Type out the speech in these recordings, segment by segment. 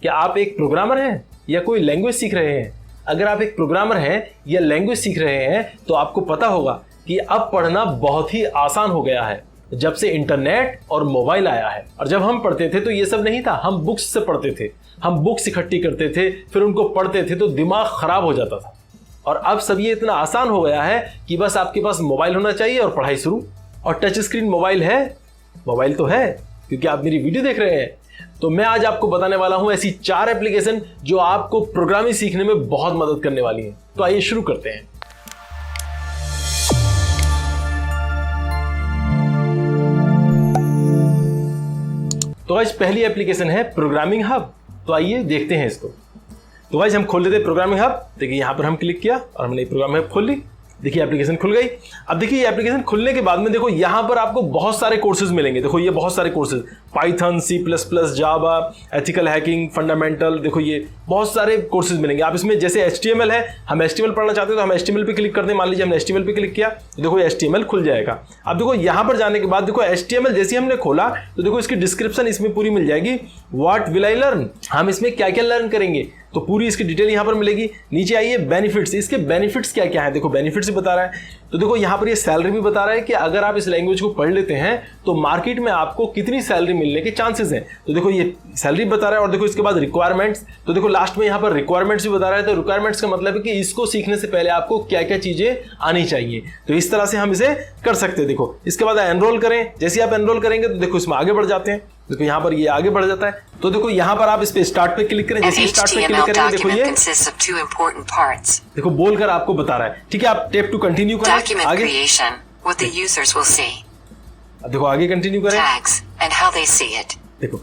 क्या आप एक प्रोग्रामर हैं या कोई लैंग्वेज सीख रहे हैं? अगर आप एक प्रोग्रामर हैं या लैंग्वेज सीख रहे हैं तो आपको पता होगा कि अब पढ़ना बहुत ही आसान हो गया है जब से इंटरनेट और मोबाइल आया है। और जब हम पढ़ते थे तो ये सब नहीं था, हम बुक्स से पढ़ते थे, हम बुक्स इकट्ठी करते थे, फिर उनको पढ़ते थे तो दिमाग खराब हो जाता था। और अब सब ये इतना आसान हो गया है कि बस आपके पास मोबाइल होना चाहिए और पढ़ाई शुरू। और टच स्क्रीन मोबाइल है, मोबाइल तो है क्योंकि आप मेरी वीडियो देख रहे हैं। तो मैं आज आपको बताने वाला हूं ऐसी 4 एप्लीकेशन जो आपको प्रोग्रामिंग सीखने में बहुत मदद करने वाली हैं। तो आइए शुरू करते हैं। तो आज पहली एप्लीकेशन है प्रोग्रामिंग हब। तो आइए देखते हैं इसको। तो आज हम खोल लेते हैं प्रोग्रामिंग हब। देखिए यहां पर हम क्लिक किया और हमने प्रोग्रामिंग हब खोल ली। देखिए एप्लीकेशन खुल गई। अब देखिए ये एप्लीकेशन खुलने के बाद में देखो यहां पर आपको बहुत सारे कोर्सेज मिलेंगे। देखो ये बहुत सारे कोर्सेज, पाइथन, C++, जावा, एथिकल हैकिंग, फंडामेंटल, देखो ये बहुत सारे कोर्सेज मिलेंगे। आप इसमें जैसे HTML है, हम HTML पढ़ना चाहते हैं तो हम HTML पे क्लिक करते हैं। मान लीजिए हमने HTML पे क्लिक किया तो देखो HTML खुल जाएगा। अब देखो यहां पर जाने के बाद देखो HTML जैसे हमने खोला तो देखो इसकी डिस्क्रिप्शन इसमें पूरी मिल जाएगी। व्हाट विल आई लर्न, हम इसमें क्या क्या लर्न करेंगे तो पूरी इसकी डिटेल यहां पर मिलेगी। नीचे आइए बेनिफिट्स, इसके बेनिफिट्स क्या क्या है देखो बेनिफिट्स भी बता रहा है। तो देखो यहां पर ये सैलरी भी बता रहा है कि अगर आप इस लैंग्वेज को पढ़ लेते हैं तो मार्केट में आपको कितनी सैलरी मिलने के चांसेस हैं। तो देखो ये सैलरी बता रहा है। और देखो इसके बाद रिक्वायरमेंट्स, तो देखो लास्ट में यहां पर रिक्वायरमेंट्स भी बता रहा है। तो रिक्वायरमेंट्स का मतलब है कि इसको सीखने से पहले आपको क्या क्या चीजें आनी चाहिए। तो इस तरह से हम इसे कर सकते हैं। देखो इसके बाद एनरोल करें, जैसे आप एनरोल करेंगे तो देखो इसमें आगे बढ़ जाते हैं। देखो यहाँ पर ये आगे बढ़ जाता है। तो देखो यहाँ पर आप इस पे स्टार्ट पे क्लिक करें, जैसे स्टार्ट पे क्लिक करेंगे देखो ये देखो बोलकर आपको बता रहा है। ठीक है, आप टेप टू कंटिन्यू करें आगे। अब देखो आगे कंटिन्यू करें। देखो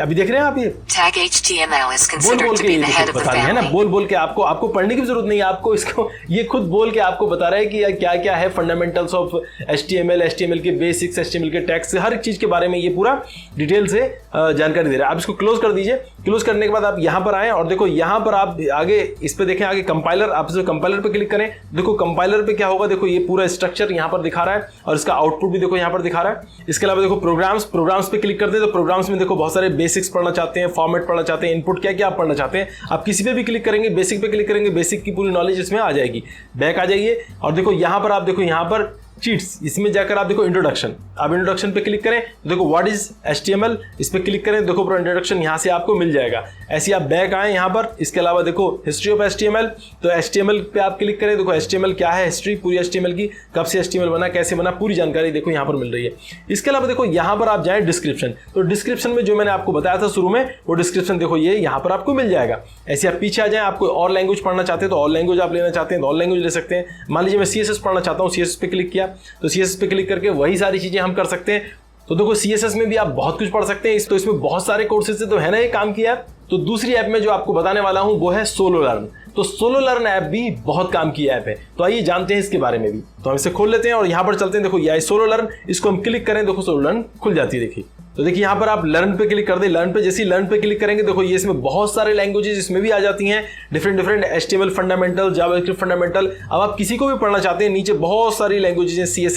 अभी देख रहे हैं आप ये Tag HTML is बोल considered बोल to के be ये the head देखो of the बता रही है ना, family. बोल के आपको पढ़ने की जरूरत नहीं है। आपको इसको ये खुद बोल के आपको बता रहा है कि क्या क्या है, फंडामेंटल्स ऑफ HTML के बेसिक्स, HTML के टैग्स, हर एक चीज के बारे में ये पूरा डिटेल से जानकारी दे रहा है। आप इसको क्लोज कर दीजिए। क्लोज करने के बाद आप यहाँ पर आए और देखो यहाँ पर आप आगे इस पे देखें, आगे कंपाइलर, आप इस कंपाइलर पे क्लिक करें। देखो कंपाइलर पे क्या होगा, देखो ये पूरा स्ट्रक्चर यहाँ पर दिखा रहा है और इसका आउटपुट भी देखो यहाँ पर दिखा रहा है। इसके अलावा देखो प्रोग्राम्स पे क्लिक करते हैं तो प्रोग्राम्स में देखो बहुत सारे बेसिक्स पढ़ना चाहते हैं, फॉर्मेट पढ़ना चाहते हैं, इनपुट क्या क्या आप पढ़ना चाहते हैं। आप किसी पे भी क्लिक करेंगे, बेसिक पे क्लिक करेंगे, बेसिक की पूरी नॉलेज इसमें आ जाएगी। बैक आ जाइए और देखो यहाँ पर आप देखो यहाँ पर चीट्स, इसमें जाकर आप देखो इंट्रोडक्शन, आप इंट्रोडक्शन पे क्लिक करें तो देखो व्हाट इज HTML, इस पे क्लिक करें, देखो पूरा इंट्रोडक्शन यहाँ से आपको मिल जाएगा। ऐसे आप बैक आए यहाँ पर। इसके अलावा देखो हिस्ट्री ऑफ HTML, तो HTML पे आप क्लिक करें, देखो HTML क्या है, हिस्ट्री पूरी HTML की, कब से HTML बना, कैसे बना, पूरी जानकारी देखो यहाँ पर मिल रही है। इसके अलावा देखो यहाँ पर आप जाए डिस्क्रिप्शन, तो डिस्क्रिप्शन में जो मैंने आपको बताया था शुरू में वो डिस्क्रिप्शन देखो ये यहाँ पर आपको मिल जाएगा। ऐसे आप पीछे आ जाए, आप कोई और लैंग्वेज पढ़ना चाहते हैं तो और लैंग्वेज आप लेना चाहते हैं तो और लैंग्वेज ले सकते हैं। मान लीजिए मैं CSS पढ़ना चाहता हूँ, CSS पे क्लिक किया तो CSS पे क्लिक करके वही सारी चीजें हम कर सकते हैं। तो देखो CSS में भी आप बहुत कुछ पढ़ सकते हैं। तो इसमें बहुत सारे कोर्सेज से तो है ना ये काम किया। तो दूसरी ऐप में जो आपको बताने वाला हूं वो है सोलो लर्न। तो सोलो लर्न ऐप भी बहुत काम की ऐप है। तो आइए जानते हैं इसके बारे में भी। तो हम इसे खोल लेते हैं और यहाँ पर चलते हैं। देखो ये सोलो लर्न, इसको हम क्लिक करें, देखो सोलो लर्न खुल जाती है। देखिए तो देखिए यहाँ पर आप लर्न पे क्लिक कर दें। लर्न पे जैसे लर्न पे क्लिक करेंगे देखो ये इसमें बहुत सारे लैंग्वेजेस इसमें भी आ जाती हैं, different HTML fundamental, JavaScript fundamental. अब आप किसी को भी पढ़ना चाहते हैं, नीचे बहुत सारी लैंग्वेजेस हैं,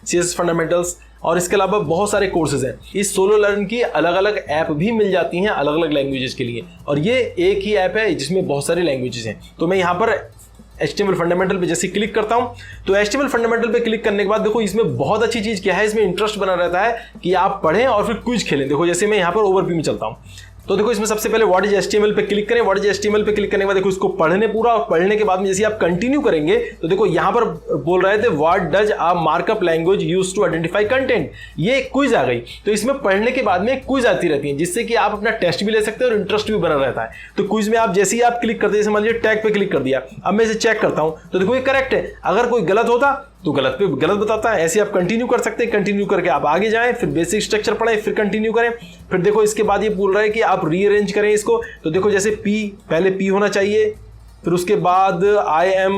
CSS फंडामेंटल्स, और इसके अलावा बहुत सारे कोर्सेज हैं। इस सोलो लर्न की अलग अलग ऐप भी मिल जाती हैं अलग अलग लैंग्वेजेस के लिए, और ये एक ही ऐप है जिसमें बहुत सारी लैंग्वेजेस हैं। तो मैं यहाँ पर HTML फंडामेंटल पे जैसे क्लिक करता हूं तो HTML फंडामेंटल पे क्लिक करने के बाद देखो इसमें बहुत अच्छी चीज क्या है, इसमें इंटरेस्ट बना रहता है कि आप पढ़ें और फिर क्विज खेलें। देखो जैसे मैं यहाँ पर ओवरव्यू में चलता हूं तो देखो इसमें सबसे पहले व्हाट इज HTML पे क्लिक करें। व्हाट इज HTML पे क्लिक करने के बाद देखो इसको पढ़ने पूरा, और पढ़ने के बाद में जैसे आप कंटिन्यू करेंगे तो देखो यहाँ पर बोल रहे थे what does a markup language use to identify content, ये क्विज आ गई। तो इसमें पढ़ने के बाद में क्विज आती रहती है जिससे कि आप अपना टेस्ट भी ले सकते हैं और इंटरेस्ट भी बना रहता है। तो क्विज में आप जैसे ही आप क्लिक करते हैं, जैसे मान लीजिए टैग पे क्लिक कर दिया, अब मैं इसे चेक करता हूं तो देखो ये करेक्ट है। अगर कोई गलत होता तो गलत पे गलत बताता है। ऐसे आप कंटिन्यू कर सकते हैं, कंटिन्यू करके आप आगे जाएं, फिर बेसिक स्ट्रक्चर पढ़ें, फिर कंटिन्यू करें। फिर देखो इसके बाद ये बोल रहा है कि आप रीअरेंज करें इसको। तो देखो जैसे पहले P होना चाहिए, फिर उसके बाद आई एम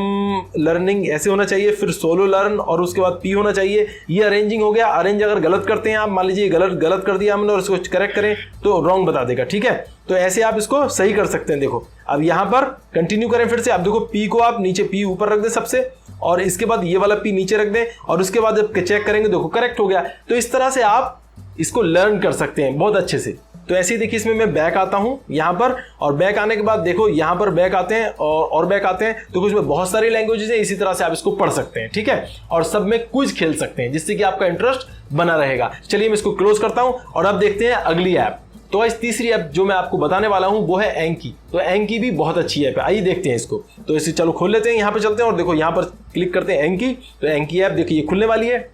लर्निंग ऐसे होना चाहिए, फिर सोलो लर्न और उसके बाद P होना चाहिए। ये अरेंजिंग हो गया। अरेंज अगर गलत करते हैं आप, मान लीजिए गलत कर दिया हमने और इसको करेक्ट करें तो रॉन्ग बता देगा। ठीक है, तो ऐसे आप इसको सही कर सकते हैं। देखो अब यहाँ पर कंटिन्यू करें फिर से। अब देखो P को आप नीचे P ऊपर रख दें सबसे, और इसके बाद ये वाला P नीचे रख दें, और उसके बाद जब चेक करेंगे देखो करेक्ट हो गया। तो इस तरह से आप इसको लर्न कर सकते हैं बहुत अच्छे से। तो ऐसे ही देखिए इसमें मैं बैक आता हूं यहां पर, और बैक आने के बाद देखो यहां पर बैक आते हैं और बैक आते हैं, तो कुछ में बहुत सारी लैंग्वेजेस है, इसी तरह से आप इसको पढ़ सकते हैं, ठीक है। और सब में क्विज खेल सकते हैं जिससे कि आपका इंटरेस्ट बना रहेगा। चलिए मैं इसको क्लोज करता हूं और अब देखते हैं अगली ऐप। तो आज तीसरी ऐप जो मैं आपको बताने वाला हूं वो है एंकी। तो एंकी भी बहुत अच्छी ऐप है, आइए देखते हैं इसको। तो इसे चलो खोल लेते हैं, यहाँ पे चलते हैं और देखो यहाँ पर क्लिक करते हैं एंकी। तो एंकी ऐप देखिए ये खुलने वाली है,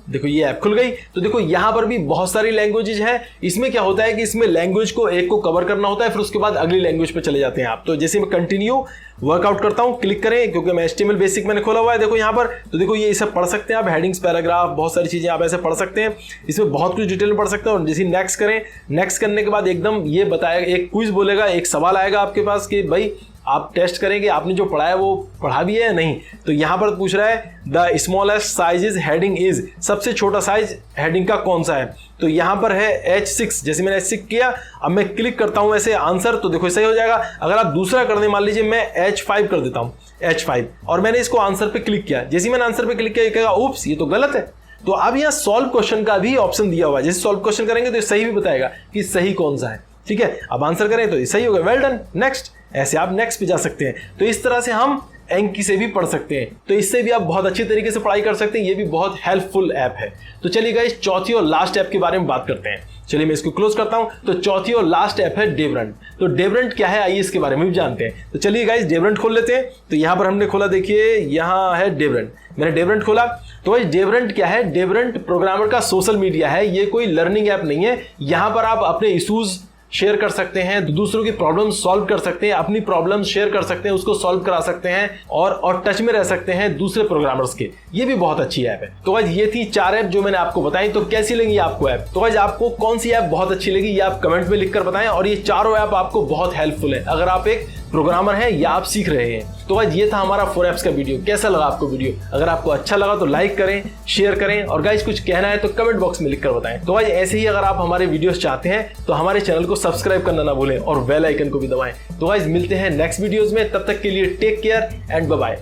देखो ये ऐप खुल गई। तो देखो यहाँ पर भी बहुत सारी लैंग्वेजेस हैं। इसमें क्या होता है कि इसमें लैंग्वेज को एक को कवर करना होता है, फिर उसके बाद अगली लैंग्वेज पे चले जाते हैं आप। तो जैसे मैं कंटिन्यू वर्कआउट करता हूं, क्लिक करें क्योंकि मैं HTML बेसिक मैंने खोला हुआ है, देखो यहाँ पर। तो देखो ये सब पढ़ सकते हैं आप, हेडिंग्स, पैराग्राफ, बहुत सारी चीजें आप ऐसे पढ़ सकते हैं। इसमें बहुत कुछ डिटेल में पढ़ सकते हैं। और जैसे नेक्स्ट करें, नेक्स्ट करने के बाद एकदम ये बताएगा, एक क्विज बोलेगा, एक सवाल आएगा आपके पास कि भाई आप टेस्ट करेंगे आपने जो पढ़ा है वो पढ़ा भी है या नहीं। तो यहां पर पूछ रहा है the smallest size heading is, सबसे छोटा साइज हेडिंग का कौन सा है। तो यहां पर है H6, जैसे मैंने H6 किया, अब मैं क्लिक करता हूं ऐसे आंसर, तो देखो सही हो जाएगा। अगर आप दूसरा कर दें, मान लीजिए मैं H5 कर देता हूं, H5, और मैंने इसको आंसर पे क्लिक किया, जैसे मैंने आंसर पे क्लिक किया कहेगा उप्स ये तो गलत है। तो अब यहाँ सॉल्व क्वेश्चन का भी ऑप्शन दिया हुआ है, जैसे सॉल्व क्वेश्चन करेंगे तो ये सही भी बताएगा कि सही कौन सा है, ठीक है। अब आंसर करें तो ये सही हो गया, वेल डन, नेक्स्ट। ऐसे आप नेक्स्ट पे जा सकते हैं। तो इस तरह से हम एंकी से भी पढ़ सकते हैं, तो इससे भी आप बहुत अच्छी तरीके से पढ़ाई कर सकते हैं। ये भी बहुत हेल्पफुल ऐप है। तो चलिए गाइस चौथी और लास्ट ऐप के बारे में बात करते हैं। चलिए मैं इसको क्लोज करता हूं। तो चौथी और लास्ट ऐप है डेवरंट। तो डेवरंट क्या है आइए इसके बारे में भी जानते हैं। तो चलिए गाइस डेवरंट खोल लेते हैं। तो यहां पर हमने खोला, देखिए यहां है डेवरंट, मैंने डेवरंट खोला। तो भाई डेवरंट क्या है, डेवरंट प्रोग्रामर का सोशल मीडिया है, ये कोई लर्निंग ऐप नहीं है। यहां पर आप अपने इश्यूज शेयर कर सकते हैं, दूसरों की प्रॉब्लम सॉल्व कर सकते हैं, अपनी प्रॉब्लम शेयर कर सकते हैं, उसको सॉल्व करा सकते हैं और टच में रह सकते हैं दूसरे प्रोग्रामर्स के। ये भी बहुत अच्छी ऐप है। तो आज ये थी 4 ऐप जो मैंने आपको बताई। तो कैसी लगी आपको ऐप? तो आज आपको कौन सी ऐप बहुत अच्छी लगी ये आप कमेंट में लिखकर बताएं। और ये चारों ऐप आपको बहुत हेल्पफुल है अगर आप एक प्रोग्रामर हैं या आप सीख रहे हैं। तो आज ये था हमारा 4 ऐप्स का वीडियो। कैसा लगा आपको वीडियो? अगर आपको अच्छा लगा तो लाइक करें, शेयर करें, और गाइस कुछ कहना है तो कमेंट बॉक्स में लिखकर बताएं। तो आज ऐसे ही अगर आप हमारे वीडियोस चाहते हैं तो हमारे चैनल को सब्सक्राइब करना ना भूलें और बेल आइकन को भी दबाएं। तो गाइस मिलते हैं नेक्स्ट वीडियोस में, तब तक के लिए take care and bye bye.